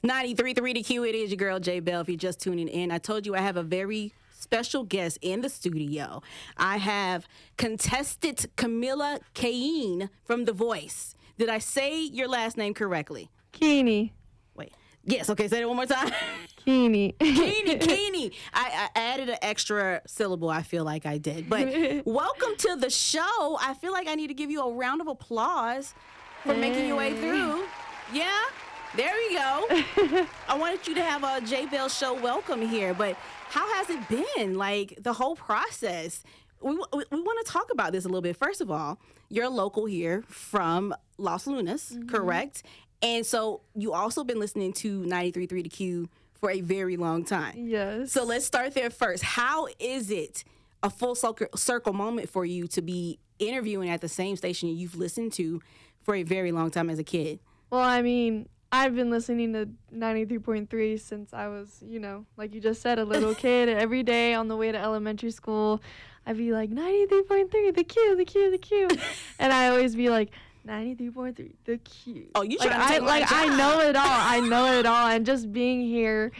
93.3 The Q, it is your girl J.Belle. If you're just tuning in, I told you I have a very special guest in the studio. I have contestant Kamila Keinhe from The Voice. Did I say your last name correctly? Keinhe. Wait. Yes, okay, say it one more time. Keinhe. Keinhe. I added an extra syllable, I feel like I did. But welcome to the show. I feel like I need to give you a round of applause for making your way through. Yeah? There we go. I wanted you to have a J.Belle Show welcome here, but how has it been, like, the whole process? We want to talk about this a little bit. First of all, you're local here from Los Lunas, correct? And so you also been listening to 93.3 The Q for a very long time. Yes. So let's start there first. How is it a full circle moment for you to be interviewing at the same station you've listened to for a very long time as a kid? Well, I mean, I've been listening to 93.3 since I was, like you just said, a little kid. Every day on the way to elementary school, I'd be like, 93.3, the Q, the Q, the Q. And I always be like, 93.3, the Q. Oh, you trying to take my job. I know it all. I know it all. And just being here,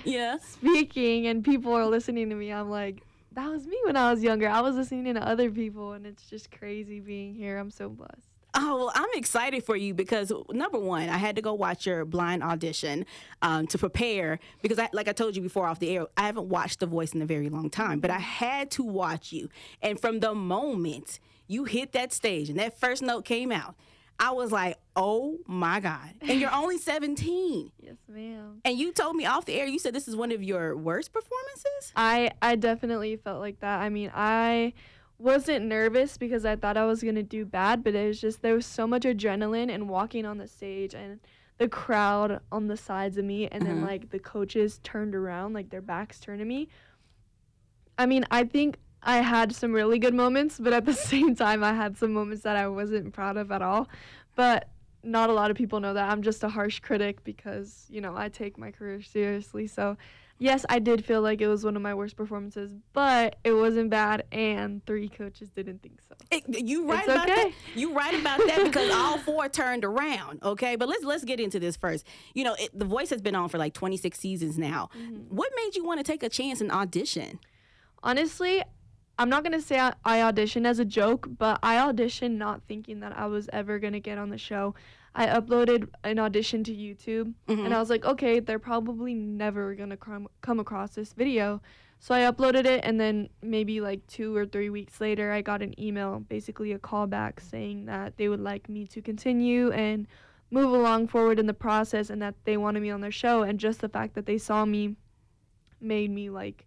speaking, and people are listening to me, I'm like, that was me when I was younger. I was listening to other people, and it's just crazy being here. I'm so blessed. Oh, well, I'm excited for you because, number one, I had to go watch your blind audition to prepare because, like I told you before off the air, I haven't watched The Voice in a very long time, but I had to watch you. And from the moment you hit that stage and that first note came out, I was like, oh, my God. And you're only 17. Yes, ma'am. And you told me off the air, you said this is one of your worst performances? I definitely felt like that. I mean, I wasn't nervous because I thought I was going to do bad, but it was just there was so much adrenaline and walking on the stage and the crowd on the sides of me and then like the coaches turned around, like their backs turned to me. I mean, I think I had some really good moments, but at the same time I had some moments that I wasn't proud of at all. But not a lot of people know that. I'm just a harsh critic because, I take my career seriously. So yes, I did feel like it was one of my worst performances, but it wasn't bad, and 3 coaches didn't think so. You right about that. You right about that because all 4 turned around. Okay, but let's get into this first. The Voice has been on for like 26 seasons now. What made you want to take a chance and audition? Honestly, I'm not gonna say I auditioned as a joke, but I auditioned not thinking that I was ever gonna get on the show. I uploaded an audition to YouTube, and I was like, okay, they're probably never going to come across this video. So I uploaded it, and then maybe like 2 or 3 weeks later, I got an email, basically a callback, saying that they would like me to continue and move along forward in the process and that they wanted me on their show. And just the fact that they saw me made me like,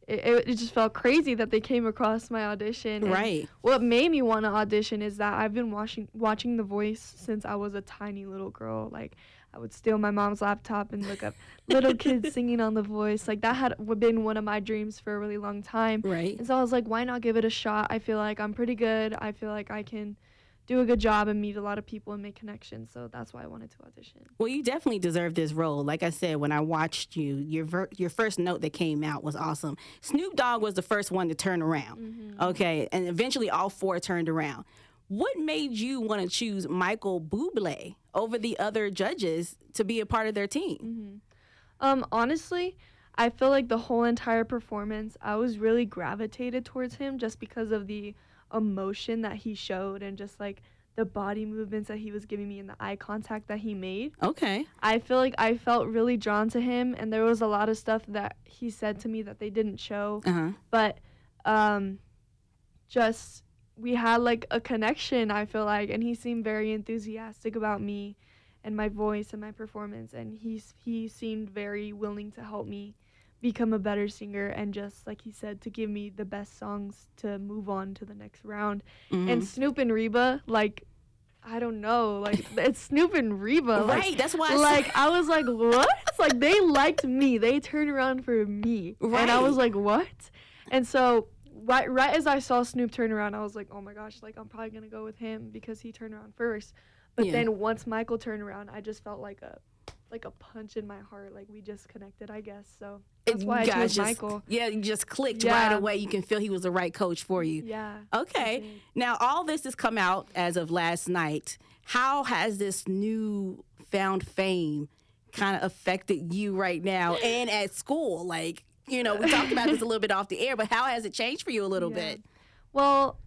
it just felt crazy that they came across my audition. Right. And what made me want to audition is that I've been watching The Voice since I was a tiny little girl. Like, I would steal my mom's laptop and look up little kids singing on The Voice. Like, that had been one of my dreams for a really long time. Right. And so I was like, why not give it a shot? I feel like I'm pretty good. I feel like I can do a good job and meet a lot of people and make connections. So that's why I wanted to audition. Well, you definitely deserve this role. Like I said, when I watched you, your first note that came out was awesome. Snoop Dogg was the first one to turn around. Okay, and eventually all 4 turned around. What made you want to choose Michael Buble over the other judges to be a part of their team? Honestly, I feel like the whole entire performance, I was really gravitated towards him just because of the emotion that he showed and just like the body movements that he was giving me and the eye contact that he made. Okay. I feel like I felt really drawn to him, and there was a lot of stuff that he said to me that they didn't show. But just we had like a connection, I feel like, and he seemed very enthusiastic about me and my voice and my performance, and he seemed very willing to help me become a better singer and just, like he said, to give me the best songs to move on to the next round. And Snoop and Reba, like, I don't know, like, it's Snoop and Reba. Right, like, that's why I was like, what? Like, they liked me. They turned around for me. Right. And I was like, what? And so right as I saw Snoop turn around, I was like, oh my gosh, like, I'm probably going to go with him because he turned around first. But then once Michael turned around, I just felt like a punch in my heart. Like, we just connected, I guess. So that's why I chose Michael. Yeah, you just clicked right away. You can feel he was the right coach for you. Yeah. Okay. Now, all this has come out as of last night. How has this new found fame kind of affected you right now and at school? Like, we talked about this a little bit off the air, but how has it changed for you a little bit? Well,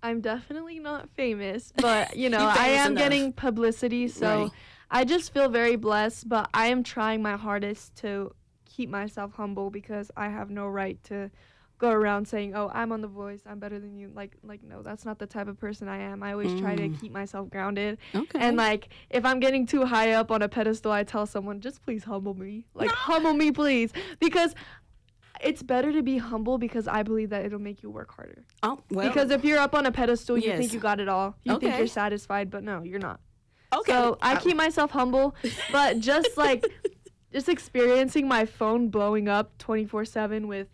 I'm definitely not famous, but, I am getting publicity, so Right. I just feel very blessed, but I am trying my hardest to keep myself humble because I have no right to go around saying, oh, I'm on The Voice, I'm better than you. Like no, that's not the type of person I am. I always try to keep myself grounded. Okay. And, if I'm getting too high up on a pedestal, I tell someone, just please humble me. Humble me, please. Because it's better to be humble because I believe that it'll make you work harder. Oh, well. Because if you're up on a pedestal, you Yes. think you got it all. You think Okay. you're satisfied, but no, you're not. Okay. So I keep myself humble, but just just experiencing my phone blowing up 24/7 with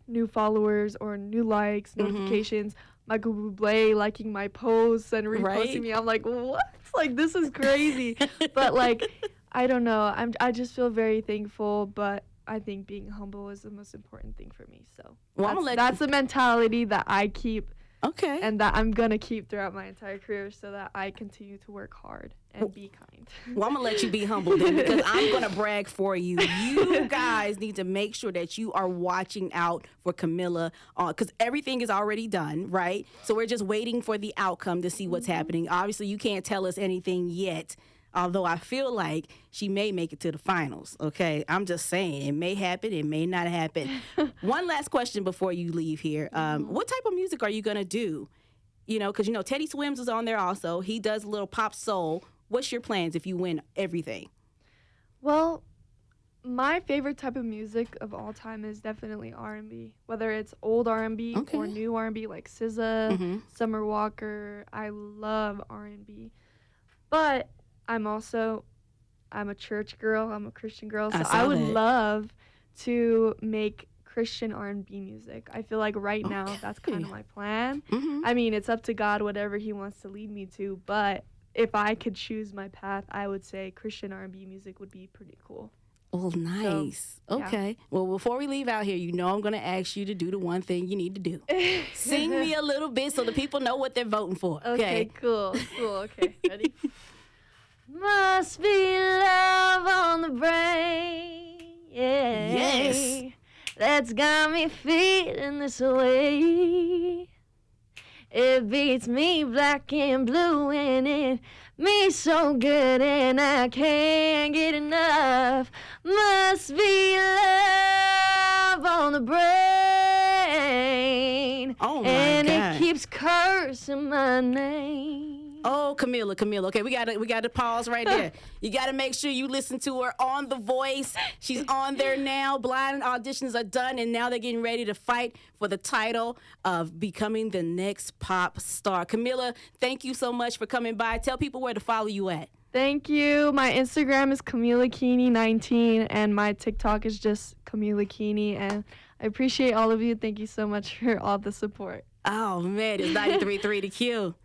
new followers or new likes, notifications, Michael Buble liking my posts and reposting Right. me. I'm like, what? This is crazy. But I don't know. I just feel very thankful, but I think being humble is the most important thing for me. So Well, that's the mentality that I keep Okay. and that I'm going to keep throughout my entire career so that I continue to work hard and be kind. Well, I'm going to let you be humble then because I'm going to brag for you. You guys need to make sure that you are watching out for Kamila because everything is already done, right? So we're just waiting for the outcome to see what's happening. Obviously, you can't tell us anything yet, although I feel like she may make it to the finals, okay? I'm just saying. It may happen. It may not happen. One last question before you leave here. What type of music are you going to do? Because, Teddy Swims is on there also. He does a little pop soul. What's your plans if you win everything? Well, my favorite type of music of all time is definitely R&B. Whether it's old R&B Okay. or new R&B like SZA, Summer Walker. I love R&B. But I'm a church girl. I'm a Christian girl. So I would love to make Christian R&B music. I feel like right now that's kind of my plan. I mean, it's up to God, whatever he wants to lead me to. But if I could choose my path, I would say Christian R&B music would be pretty cool. Oh, nice. So, yeah. Okay. Well, before we leave out here, I'm going to ask you to do the one thing you need to do. Sing me a little bit so the people know what they're voting for. Okay, cool. Okay, ready? Must be love on the brain. Yeah. Yes. That's got me feeling this way. It beats me black and blue and it me so good and I can't get enough. Must be love on the brain. Oh, my and God. it keeps cursing my name. Oh, Kamila. Okay, we gotta pause right there. You gotta make sure you listen to her on The Voice. She's on there now. Blind auditions are done, and now they're getting ready to fight for the title of becoming the next pop star. Kamila, thank you so much for coming by. Tell people where to follow you at. Thank you. My Instagram is Kamila Keinhe 19 and my TikTok is just Kamila Keinhe. And I appreciate all of you. Thank you so much for all the support. Oh, man, it's 93.3 The Q.